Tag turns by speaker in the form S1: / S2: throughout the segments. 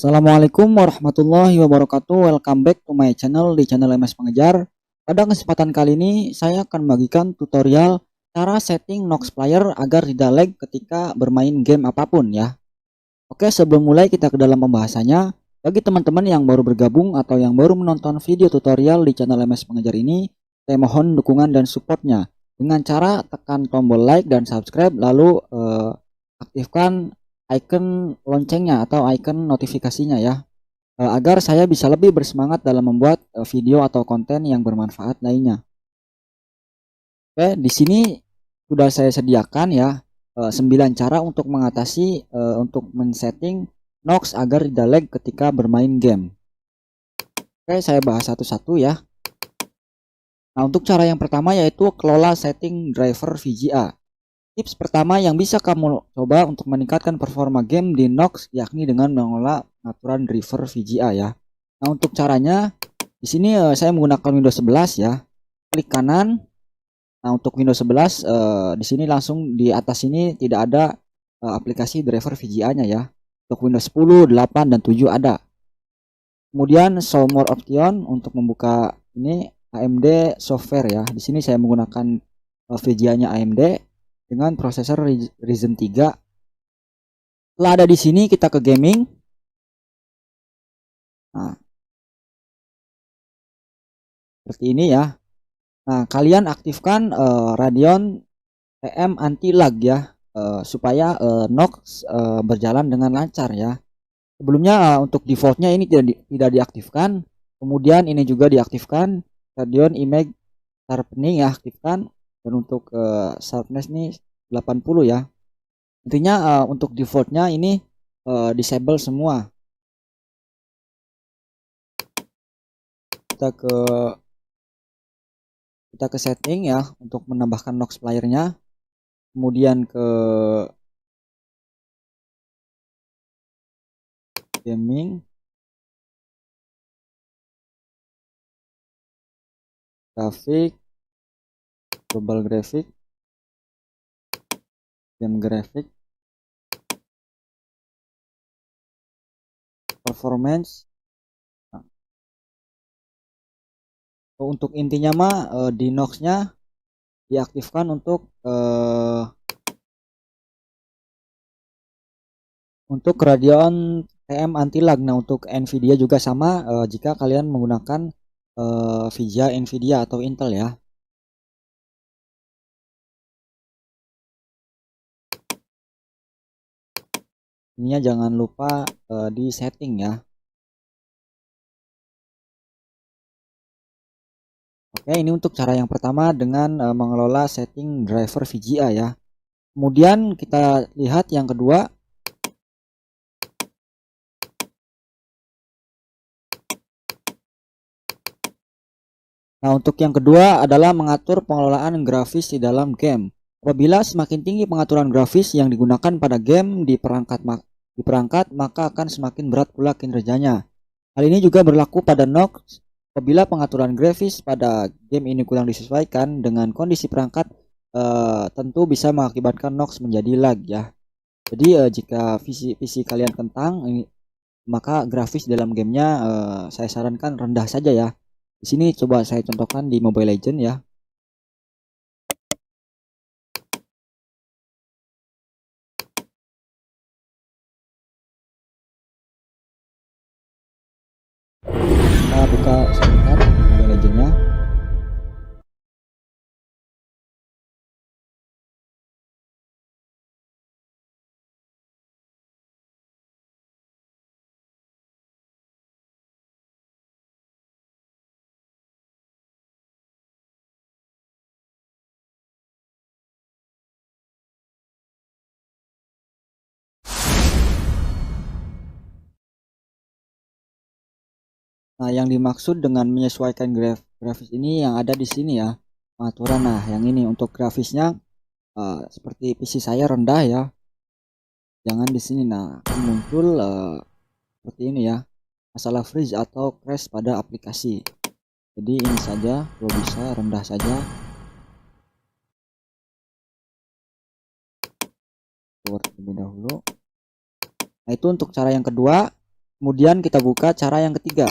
S1: Assalamualaikum warahmatullahi wabarakatuh. Welcome back to my channel di channel MS Pengejar. Pada kesempatan kali ini saya akan membagikan tutorial cara setting Nox Player agar tidak lag ketika bermain game apapun ya. Oke, sebelum mulai kita ke dalam pembahasannya. Bagi teman-teman yang baru bergabung atau yang baru menonton video tutorial di channel MS Pengejar ini, saya mohon dukungan dan supportnya dengan cara tekan tombol like dan subscribe, lalu aktifkan icon loncengnya atau icon notifikasinya ya, agar saya bisa lebih bersemangat dalam membuat video atau konten yang bermanfaat lainnya. Oke, di sini sudah saya sediakan ya 9 cara untuk mengatasi untuk men-setting Nox agar tidak lag ketika bermain game. Oke, saya bahas satu-satu ya. Nah, untuk cara yang pertama yaitu kelola setting driver VGA. Tips pertama yang bisa kamu coba untuk meningkatkan performa game di Nox yakni dengan mengelola pengaturan driver VGA ya. Nah, untuk caranya di sini saya menggunakan Windows 11 ya. Klik kanan. Nah, untuk Windows 11 di sini langsung di atas ini tidak ada aplikasi driver VGA-nya ya. Untuk Windows 10, 8 dan 7 ada. Kemudian show more option untuk membuka ini AMD software ya. Di sini saya menggunakan VGA-nya AMD dengan prosesor Ryzen 3. Setelah ada di sini kita ke gaming. Nah, seperti ini ya. Nah, kalian aktifkan Radeon TM anti lag ya, supaya Nox berjalan dengan lancar ya. Sebelumnya untuk defaultnya ini tidak diaktifkan. Kemudian ini juga diaktifkan. Radeon Image Sharpening ya aktifkan. Dan untuk sharpness nih 80 ya. Intinya untuk defaultnya ini disable semua. Kita ke setting ya untuk menambahkan Nox playernya. Kemudian ke gaming, grafik, global grafik, game grafik, performance. Nah, untuk intinya mah di Nox-nya diaktifkan untuk Radeon TM anti lag. Nah, untuk Nvidia juga sama jika kalian menggunakan VGA Nvidia atau Intel ya. Ininya jangan lupa di setting ya. Oke, ini untuk cara yang pertama dengan mengelola setting driver VGA ya. Kemudian kita lihat yang kedua. Nah, untuk yang kedua adalah mengatur pengelolaan grafis di dalam game. Apabila semakin tinggi pengaturan grafis yang digunakan pada game di perangkat, maka akan semakin berat pula kinerjanya. Hal ini juga berlaku pada Nox. Apabila pengaturan grafis pada game ini kurang disesuaikan dengan kondisi perangkat, tentu bisa mengakibatkan Nox menjadi lag ya. Jadi jika PC kalian kentang, maka grafis dalam gamenya saya sarankan rendah saja ya. Di sini coba saya contohkan di Mobile Legends ya. Kita buka sebentar Mobile Legends-nya. Nah, yang dimaksud dengan menyesuaikan grafis ini yang ada di sini ya, pengaturan. Nah, yang ini untuk grafisnya seperti PC saya rendah ya. Jangan di sini. Nah, akan muncul seperti ini ya, masalah freeze atau crash pada aplikasi. Jadi ini saja, kalau bisa rendah saja. Keluar terlebih dahulu. Nah, itu untuk cara yang kedua. Kemudian kita buka cara yang ketiga.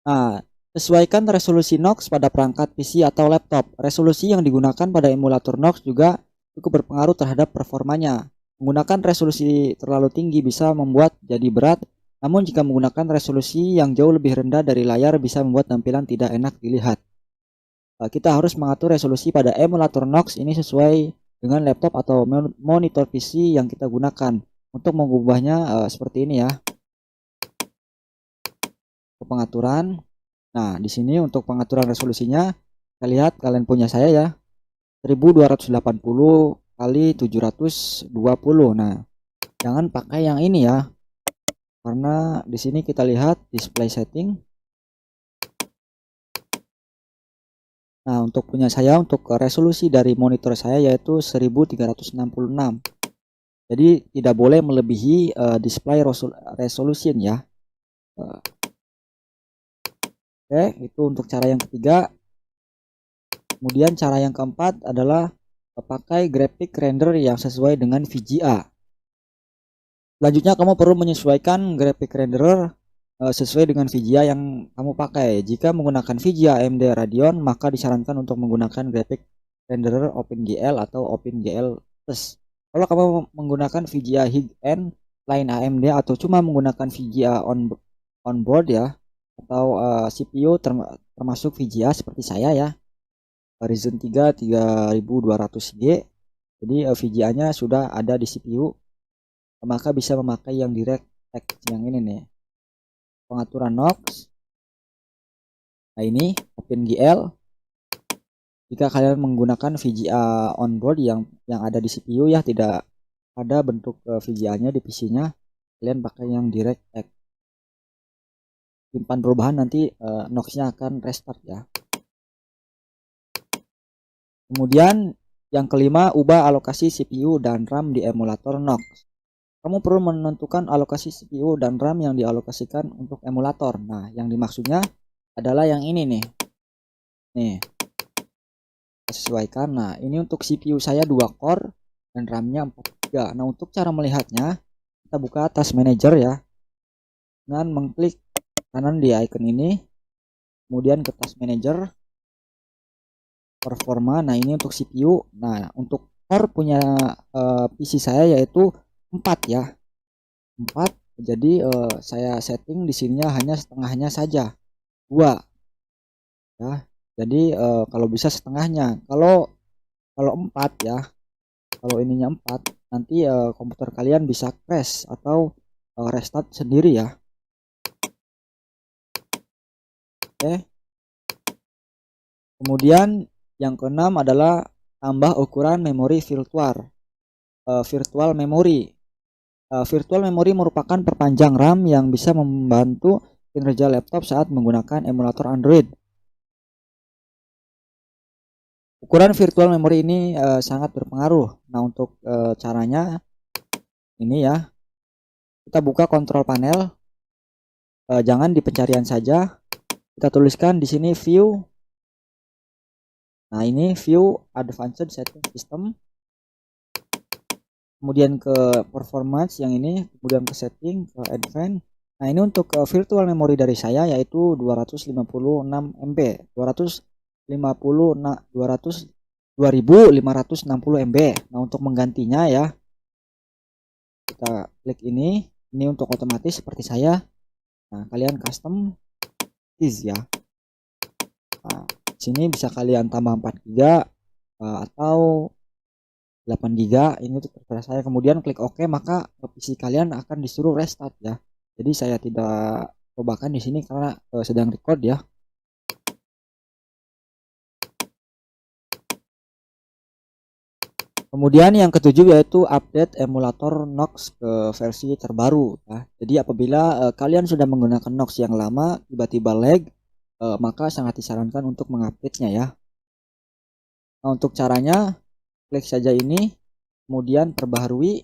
S1: Nah, sesuaikan resolusi Knox pada perangkat PC atau laptop. Resolusi yang digunakan pada emulator Knox juga cukup berpengaruh terhadap performanya. Menggunakan resolusi terlalu tinggi bisa membuat jadi berat, namun jika menggunakan resolusi yang jauh lebih rendah dari layar bisa membuat tampilan tidak enak dilihat. Kita harus mengatur resolusi pada emulator Knox ini sesuai dengan laptop atau monitor PC yang kita gunakan. Untuk mengubahnya seperti ini ya. Pengaturan. Nah, di sini untuk pengaturan resolusinya, kita lihat kalian punya saya ya, 1280 kali 720. Nah, jangan pakai yang ini ya. Karena di sini kita lihat display setting. Nah, untuk punya saya, untuk resolusi dari monitor saya yaitu 1366. Jadi tidak boleh melebihi display resolution ya. Oke, itu untuk cara yang ketiga. Kemudian cara yang keempat adalah pakai graphic render yang sesuai dengan VGA. Selanjutnya kamu perlu menyesuaikan graphic renderer sesuai dengan VGA yang kamu pakai. Jika menggunakan VGA AMD Radeon, maka disarankan untuk menggunakan graphic renderer OpenGL atau OpenGL Plus. Kalau kamu menggunakan VGA high-end lain AMD atau cuma menggunakan VGA onboard ya, atau CPU termasuk VGA seperti saya ya, Ryzen 3 3200G, jadi VGA-nya sudah ada di CPU, maka bisa memakai yang DirectX yang ini nih, pengaturan Knox. Nah, ini OpenGL. Jika kalian menggunakan VGA onboard yang ada di CPU ya, tidak ada bentuk VGA-nya di PC-nya, kalian pakai yang DirectX. Simpan perubahan, nanti Knox-nya akan restart ya. Kemudian yang kelima, ubah alokasi CPU dan RAM di emulator Knox. Kamu perlu menentukan alokasi CPU dan RAM yang dialokasikan untuk emulator. Nah, yang dimaksudnya adalah yang ini nih. Nih, sesuaikan. Nah, ini untuk CPU saya 2 core dan RAM-nya 4 GB. Nah, untuk cara melihatnya, kita buka Task Manager ya. Dan mengklik kanan di icon ini. Kemudian ke Task Manager. Performa. Nah, ini untuk CPU. Nah, untuk core punya PC saya yaitu 4 ya. 4. Jadi saya setting di sininya hanya setengahnya saja. 2. Ya. Jadi kalau bisa setengahnya. Kalau 4 ya. Kalau ininya 4, nanti komputer kalian bisa crash atau restart sendiri ya. Oke. Kemudian yang keenam adalah tambah ukuran memori virtual. Virtual memory. Virtual memory merupakan perpanjang RAM yang bisa membantu kinerja laptop saat menggunakan emulator Android. Ukuran virtual memory ini sangat berpengaruh. Nah, untuk caranya ini ya. Kita buka kontrol panel. Jangan di pencarian saja. Kita tuliskan di sini view. Nah, ini view advanced setting system. Kemudian ke performance yang ini, kemudian ke setting, ke advanced. Nah, ini untuk virtual memory dari saya yaitu 256 MB, 2560 MB. Nah, untuk menggantinya ya, kita klik ini untuk otomatis seperti saya. Nah, kalian custom ya. Nah, sini bisa kalian tambah 4 GB atau 8 GB, ini untuk terserah saya. Kemudian klik OK, maka PC kalian akan disuruh restart ya. Jadi saya tidak cobakan di sini karena sedang record ya. Kemudian yang ketujuh yaitu update emulator Knox ke versi terbaru ya. Jadi apabila kalian sudah menggunakan Knox yang lama tiba-tiba lag, maka sangat disarankan untuk mengupdate-nya ya. Nah, untuk caranya klik saja ini, kemudian perbaharui.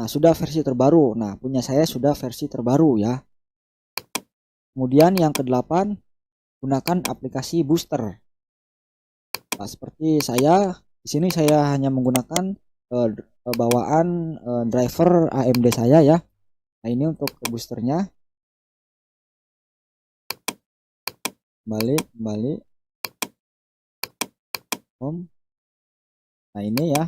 S1: Nah, sudah versi terbaru. Nah, punya saya sudah versi terbaru ya. Kemudian yang ke-8, gunakan aplikasi booster. Nah, seperti saya di sini saya hanya menggunakan bawaan driver AMD saya ya. Nah, ini untuk boosternya. Kembali home. Nah, ini ya.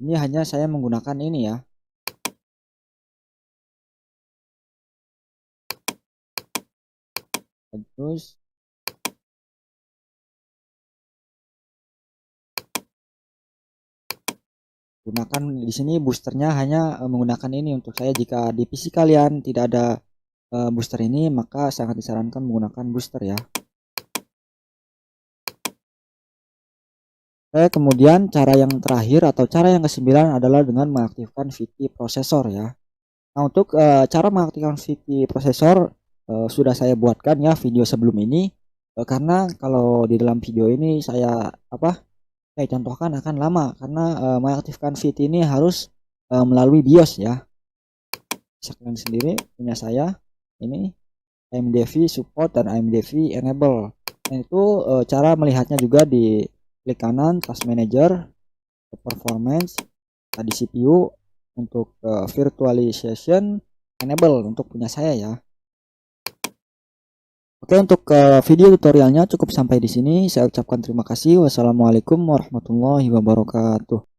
S1: Ini hanya saya menggunakan ini ya. Terus gunakan di sini boosternya hanya menggunakan ini untuk saya. Jika di PC kalian tidak ada booster ini, maka sangat disarankan menggunakan booster ya. Kemudian cara yang terakhir atau cara yang ke-9 adalah dengan mengaktifkan VT prosesor ya. Nah, untuk cara mengaktifkan VT prosesor sudah saya buatkan ya video sebelum ini, karena kalau di dalam video ini saya contohkan akan lama karena mengaktifkan VT ini harus melalui BIOS ya. Saksikan sendiri punya saya ini AMD-V support dan AMD-V enable. Nah, itu cara melihatnya juga di klik kanan task manager, performance, tadi CPU, untuk virtualization enable untuk punya saya ya. Oke, untuk video tutorialnya cukup sampai di sini. Saya ucapkan terima kasih. Wassalamualaikum warahmatullahi wabarakatuh.